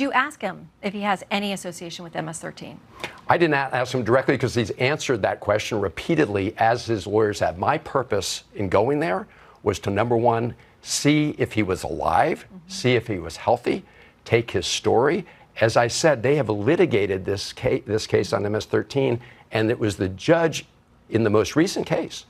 Did you ask him if he has any association with MS-13? I did not ask him directly because he's answered that question repeatedly, as his lawyers have. My purpose in going there was to, number one, see if he was alive, see if he was healthy, take his story. As I said, they have litigated this case on MS-13, and it was the judge in the most recent case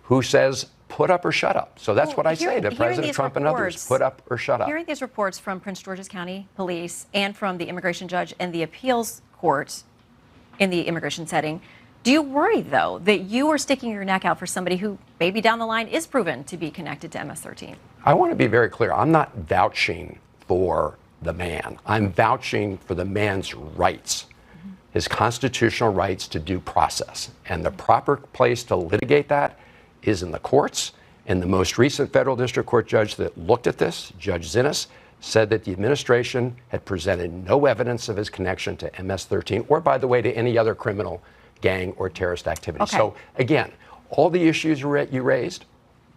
who says, put up or shut up. So that's what I say to President Trump and others, put up or shut up. Hearing these reports from Prince George's County Police and from the immigration judge and the appeals court in the immigration setting, do you worry, though, that you are sticking your neck out for somebody who maybe down the line is proven to be connected to MS-13? I want to be very clear. I'm not vouching for the man. I'm vouching for the man's rights, his constitutional rights to due process. And the proper place to litigate that is in the courts. And the most recent federal district court judge that looked at this, Judge Zinnes, said that the administration had presented no evidence of his connection to MS-13 or, by the way, to any other criminal gang or terrorist activity. Okay. So, again, all the issues you raised,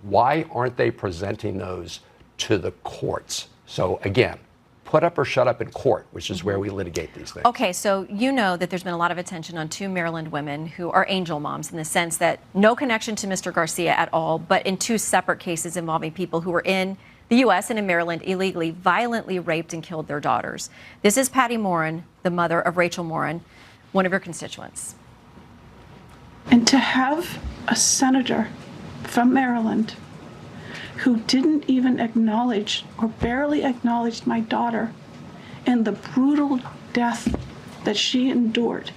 why aren't they presenting those to the courts? So, again, put up or shut up in court, which is where we litigate these things. Okay, so you know that there's been a lot of attention on two Maryland women who are angel moms in the sense that no connection to Mr. Garcia at all, but in two separate cases involving people who were in the U.S. and in Maryland illegally, violently raped and killed their daughters. This is Patty Morin, the mother of Rachel Morin, one of your constituents. And to have a senator from Maryland who didn't even acknowledge or barely acknowledged my daughter and the brutal death that she endured,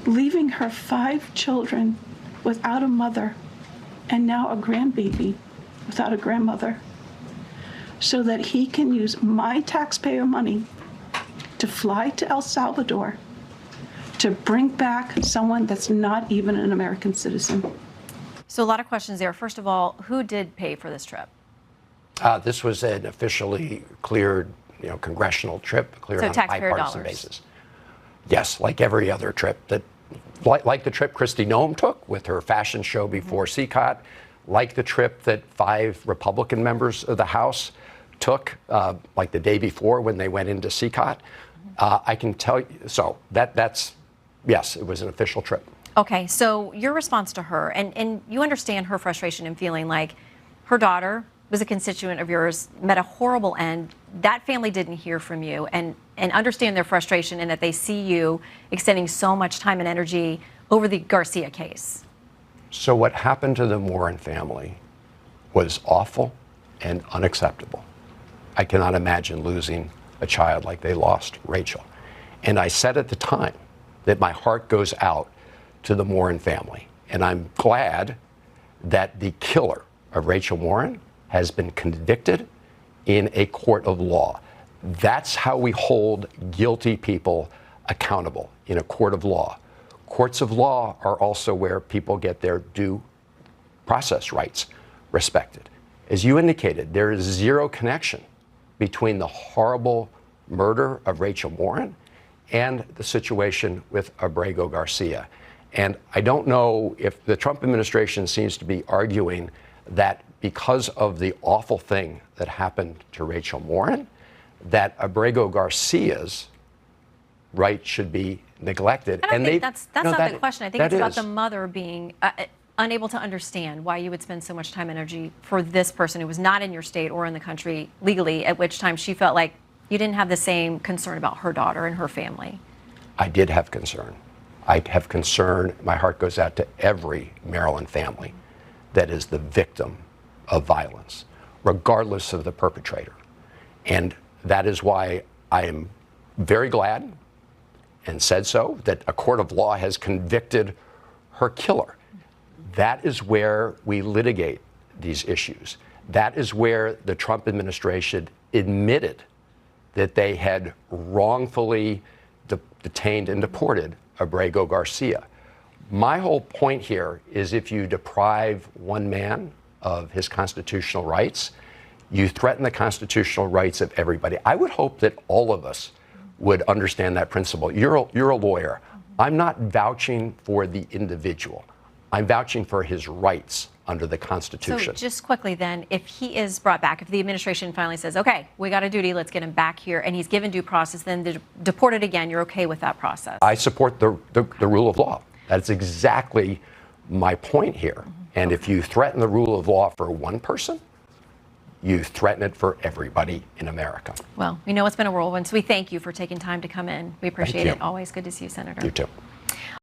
leaving her 5 children without a mother and now a grandbaby without a grandmother, so that he can use my taxpayer money to fly to El Salvador to bring back someone that's not even an American citizen. So a lot of questions there. First of all, who did pay for this trip? This was an officially cleared, congressional trip, cleared on a bipartisan basis. Yes, like every other trip like the trip Kristi Noem took with her fashion show before CCOT, like the trip that 5 Republican members of the House took, like the day before when they went into CCOT. I can tell you, so yes, it was an official trip. Okay, so your response to her, and you understand her frustration and feeling like her daughter was a constituent of yours, met a horrible end. That family didn't hear from you, and understand their frustration and that they see you extending so much time and energy over the Garcia case. So what happened to the Morin family was awful and unacceptable. I cannot imagine losing a child like they lost Rachel. And I said at the time that my heart goes out to the Morin family. And I'm glad that the killer of Rachel Morin has been convicted in a court of law. That's how we hold guilty people accountable, in a court of law. Courts of law are also where people get their due process rights respected. As you indicated, there is zero connection between the horrible murder of Rachel Morin and the situation with Abrego Garcia. And I don't know if the Trump administration seems to be arguing that because of the awful thing that happened to Rachel Morin, that Abrego Garcia's right should be neglected. And I think that's not the question. I think it's about the mother being unable to understand why you would spend so much time and energy for this person who was not in your state or in the country legally, at which time she felt like you didn't have the same concern about her daughter and her family. I did have concern. I have concern. My heart goes out to every Maryland family that is the victim of violence, regardless of the perpetrator. And that is why I am very glad, and said so, that a court of law has convicted her killer. That is where we litigate these issues. That is where the Trump administration admitted that they had wrongfully detained and deported Abrego Garcia. My whole point here is if you deprive one man of his constitutional rights, you threaten the constitutional rights of everybody. I would hope that all of us would understand that principle. You're a lawyer. I'm not vouching for the individual. I'm vouching for his rights under the So Constitution. just quickly then, if he is brought back, if the administration finally says, okay, we got a duty, let's get him back here, and he's given due process, then deported again, you're okay with that process? I support the rule of law. That's exactly my point here. And if you threaten the rule of law for one person, you threaten it for everybody in America. Well, we know it's been a whirlwind, so we thank you for taking time to come in. We appreciate you. it. Always good to see you, Senator. You too.